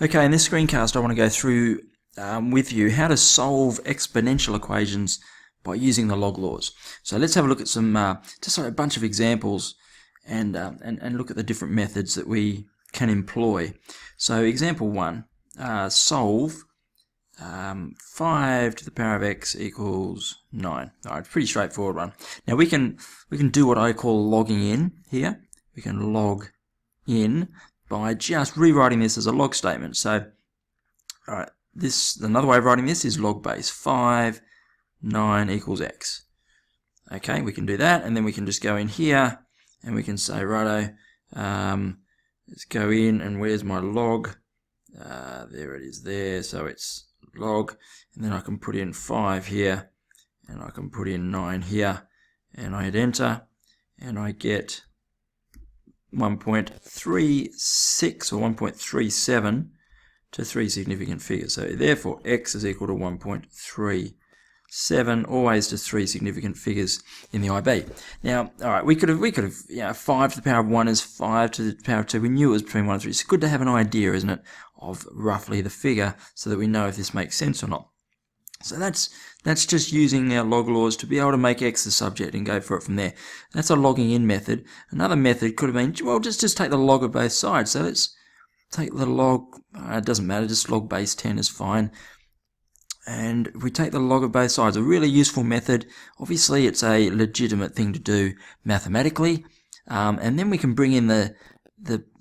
Okay, in this screencast I want to go through with you how to solve exponential equations by using the log laws. So let's have a look at some, just a bunch of examples and look at the different methods that we can employ. So example 1, solve 5 to the power of x equals 9. All right, pretty straightforward one. Now we can do what I call logging in here. We can log in by just rewriting this as a log statement. So, all right, another way of writing this is log base 5, 9 equals x. Okay, we can do that, and then we can just go in here and we can say, righto, let's go in, and where's my log? There it is there, so it's log, and then I can put in 5 here, and I can put in 9 here, and I hit enter, and I get 1.36 or 1.37 to 3 significant figures. So therefore x is equal to 1.37, always to 3 significant figures in the IB. Now, all right, we could have 5 to the power of 1 is 5 to the power of 2. We knew it was between 1 and 3. It's good to have an idea, isn't it, of roughly the figure so that we know if this makes sense or not. So that's just using our log laws to be able to make x the subject and go for it from there. That's a logging in method. Another method could have been, well, just take the log of both sides. So let's take the log, it doesn't matter, just log base 10 is fine. And if we take the log of both sides, a really useful method. Obviously it's a legitimate thing to do mathematically. And then we can bring in the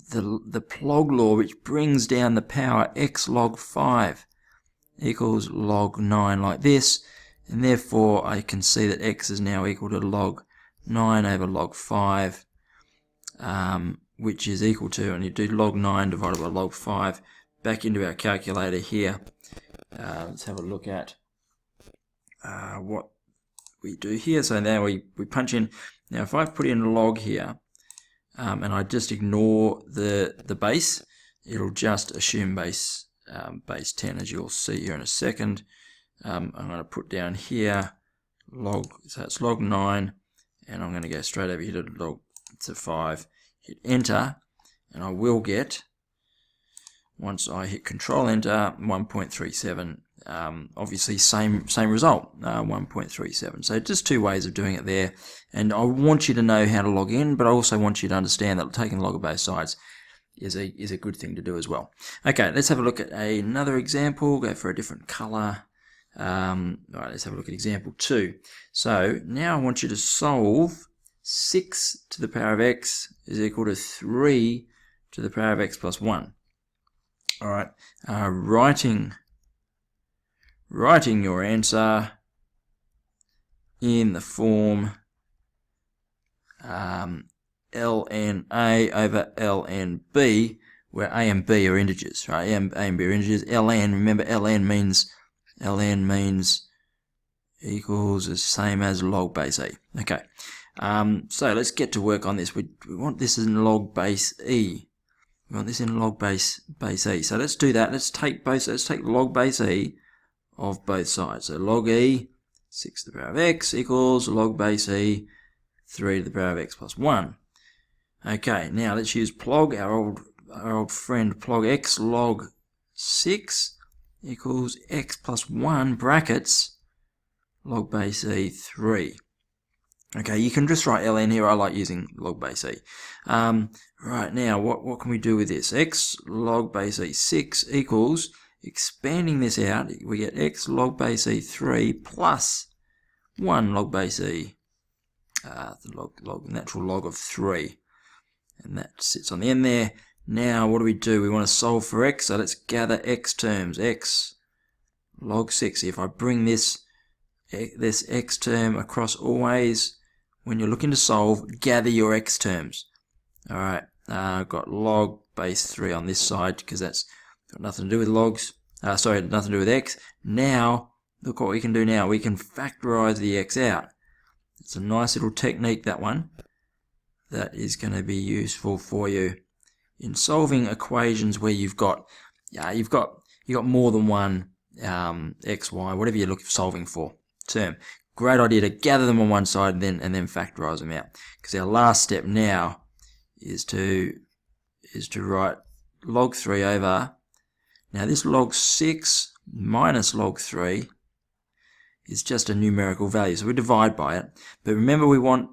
plog law, which brings down the power x log 5 equals log 9 like this, and therefore I can see that x is now equal to log 9 over log 5, which is equal to, and you do log 9 divided by log 5 back into our calculator here. Let's have a look at what we do here. So now we punch in. Now if I put in a log here and I just ignore the base, it'll just assume base 10, as you'll see here in a second. I'm going to put down here log, so it's log 9, and I'm going to go straight over here to log 5, hit enter, and I will get, once I hit control enter, 1.37. Obviously same result, 1.37. So just two ways of doing it there, and I want you to know how to log in, but I also want you to understand that taking the log of both sides is a good thing to do as well. Okay, let's have a look at another example. Go for a different color. All right, let's have a look at example 2. So now I want you to solve 6 to the power of x is equal to 3 to the power of x plus 1. All right, writing your answer in the form ln a over ln b, where a and b are integers, right? A and b are integers. Ln, remember, ln means equals the same as log base e. Okay, so let's get to work on this. We want this in log base e. We want this in log base e. So let's do that. Let's take log base e of both sides. So log e 6 to the power of x equals log base e 3 to the power of x plus 1. Okay, now let's use plog, our old friend plog. X log 6 equals x plus 1 brackets log base e 3. Okay, you can just write ln here. I like using log base e. Right, now what can we do with this? X log base e 6 equals, expanding this out, we get x log base e 3 plus 1 log base e, the natural log of 3. And that sits on the end there. Now what do? We want to solve for x, so let's gather x terms. X log 6. If I bring this x term across always, when you're looking to solve, gather your x terms. All right, I've got log base 3 on this side because that's got nothing to do with logs. Nothing to do with x. Now, look what we can do now. We can factorize the x out. It's a nice little technique, that one. That is going to be useful for you in solving equations where you've got more than one x, y, whatever you're solving for term. Great idea to gather them on one side and then factorize them out. Because our last step now is to write log 3 over Now this log 6 minus log 3 is just a numerical value, so we divide by it. But remember, we want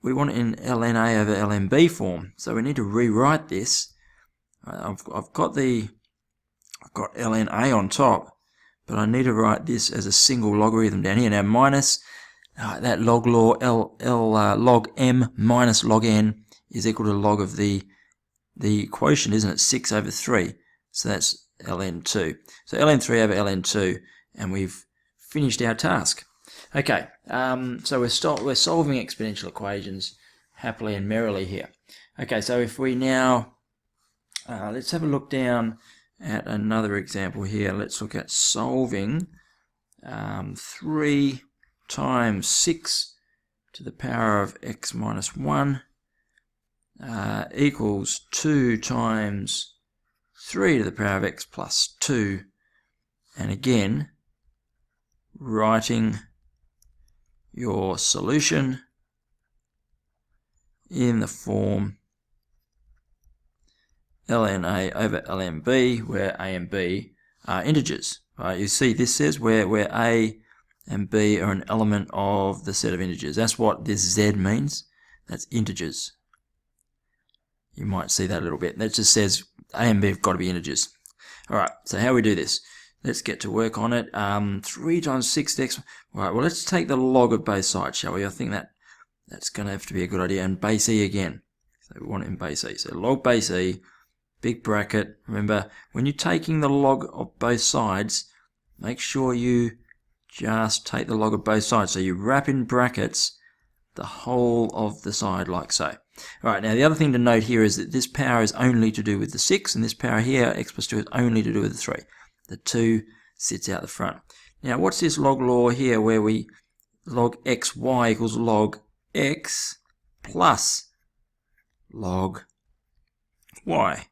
it in ln A over ln B form, so we need to rewrite this. I've got ln A on top, but I need to write this as a single logarithm down here. Now minus that log m minus log n is equal to log of the quotient, isn't it? 6 over 3. So that's ln2. So ln3 over ln2, and we've finished our task. Okay, so we're solving exponential equations happily and merrily here. Okay, so if we now let's have a look down at another example here. Let's look at solving 3 times 6 to the power of x minus 1 equals 2 times 3 to the power of x plus 2. And again, writing your solution in the form ln A over ln B, where A and B are integers. Right? You see this says where A and B are an element of the set of integers. That's what this Z means. That's integers. You might see that a little bit. That just says A and B have got to be integers. Alright, so how we do this? Let's get to work on it. 3 times 6 to x. Alright, well let's take the log of both sides, shall we? I think that's going to have to be a good idea. And base E again. So we want it in base E. So log base E, big bracket. Remember, when you're taking the log of both sides, make sure you just take the log of both sides. So you wrap in brackets the whole of the side like so. Alright, now the other thing to note here is that this power is only to do with the 6, and this power here, x plus 2, is only to do with the 3. The 2 sits out the front. Now what's this log law here where we log xy equals log x plus log y?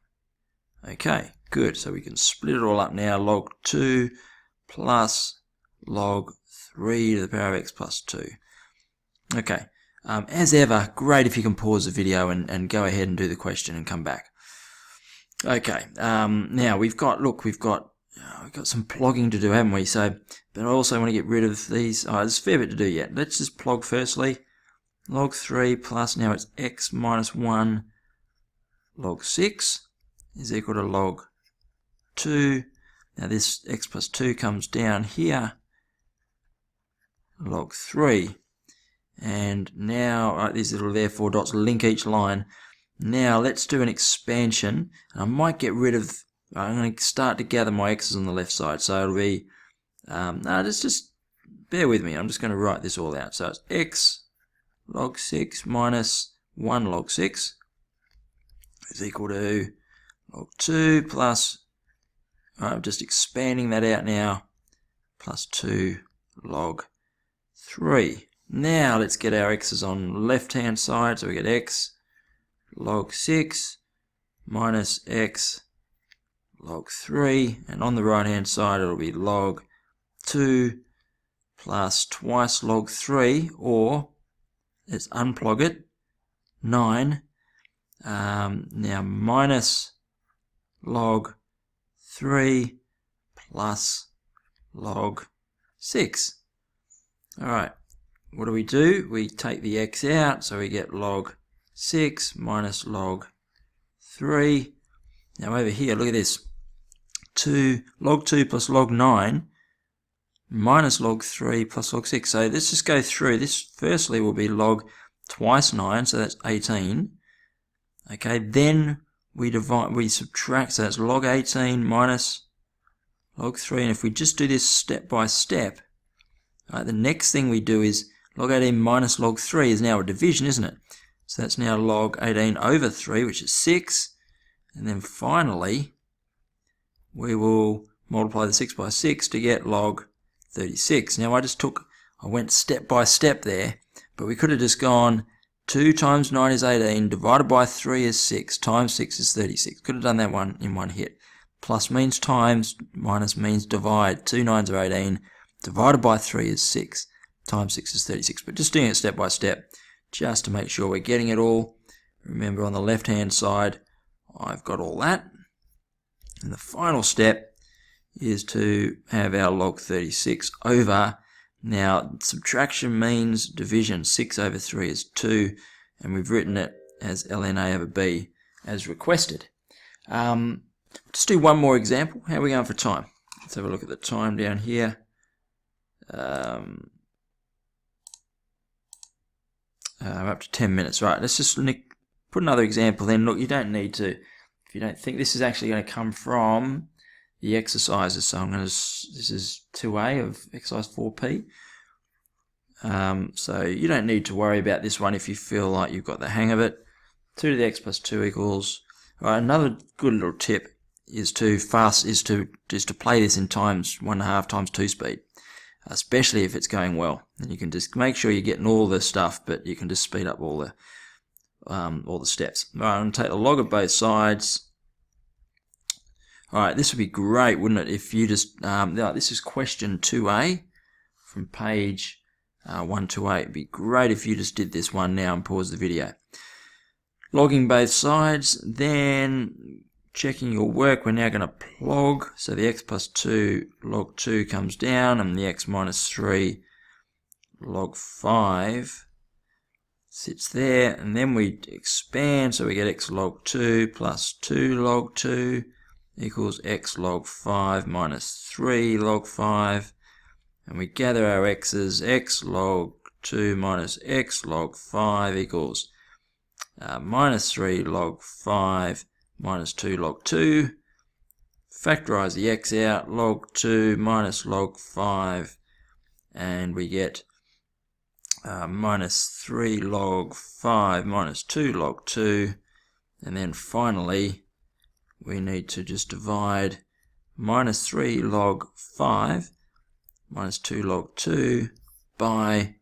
Okay, good. So we can split it all up now. Log 2 plus log 3 to the power of x plus 2. Okay. As ever, great if you can pause the video and go ahead and do the question and come back. Okay, now we've got some plogging to do, haven't we? So, but I also want to get rid of these. There's a fair bit to do yet. Let's just plog firstly. Log 3 plus, now it's x minus 1 log 6 is equal to log 2. Now this x plus 2 comes down here, log 3. And now these little therefore dots link each line. Now let's do an expansion. I might get rid of, I'm going to start to gather my x's on the left side. So it'll be, just bear with me. I'm just going to write this all out. So it's x log 6 minus 1 log 6 is equal to log 2 plus, I'm just expanding that out now, plus 2 log 3. Now let's get our x's on the left hand side. So we get x log 6 minus x log 3, and on the right hand side it'll be log 2 plus twice log 3, or let's unplug it, 9. Now minus log 3 plus log 6. Alright. What do? We take the x out, so we get log 6 minus log 3. Now over here, look at this. Log 2 plus log 9 minus log 3 plus log 6. So let's just go through. This firstly will be log twice 9, so that's 18. Okay, then we subtract, so that's log 18 minus log 3. And if we just do this step by step, right, the next thing we do is log 18 minus log 3 is now a division, isn't it? So that's now log 18 over 3, which is 6. And then finally, we will multiply the 6 by 6 to get log 36. Now I went step by step there, but we could have just gone 2 times 9 is 18, divided by 3 is 6, times 6 is 36. Could have done that one in one hit. Plus means times, minus means divide. 2 9s are 18, divided by 3 is 6. Times 6 is 36. But just doing it step by step, just to make sure we're getting it all. Remember, on the left hand side, I've got all that. And the final step is to have our log 36 over. Now, subtraction means division. 6 over 3 is 2, and we've written it as ln A over B as requested. Let's do one more example. How are we going for time? Let's have a look at the time down here. We're up to 10 minutes. Right, let's just put another example then. Look, you don't need to, if you don't think this is actually going to come from the exercises. So I'm going to, this is 2A of exercise 4P. So you don't need to worry about this one if you feel like you've got the hang of it. 2 to the x plus 2 equals. All right, another good little tip is to play this in times 1.5 times 2 speed, especially if it's going well. And you can just make sure you're getting all the stuff, but you can just speed up all the steps. All right, I'm going to take the log of both sides. All right, this would be great, wouldn't it, if you just, this is question 2A from page 128. It'd be great if you just did this one now and pause the video. Logging both sides, then checking your work, we're now going to plog. So the x plus 2 log 2 comes down, and the x minus 3 log 5 sits there, and then we expand, so we get x log 2 plus 2 log 2 equals x log 5 minus 3 log 5, and we gather our x's. X log 2 minus x log 5 equals minus 3 log 5 minus 2 log 2. Factorize the x out, log 2 minus log 5, and we get minus 3 log 5 minus 2 log 2, and then finally we need to just divide minus 3 log 5 minus 2 log 2 by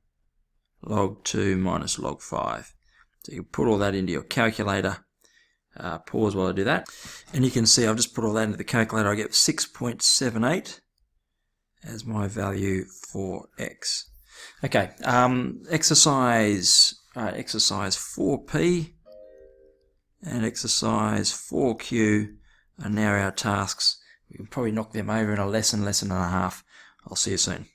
log 2 minus log 5. So you put all that into your calculator. Pause while I do that. And you can see I've just put all that into the calculator. I get 6.78 as my value for x. Okay, exercise 4P and exercise 4Q are now our tasks. We can probably knock them over in a lesson and a half. I'll see you soon.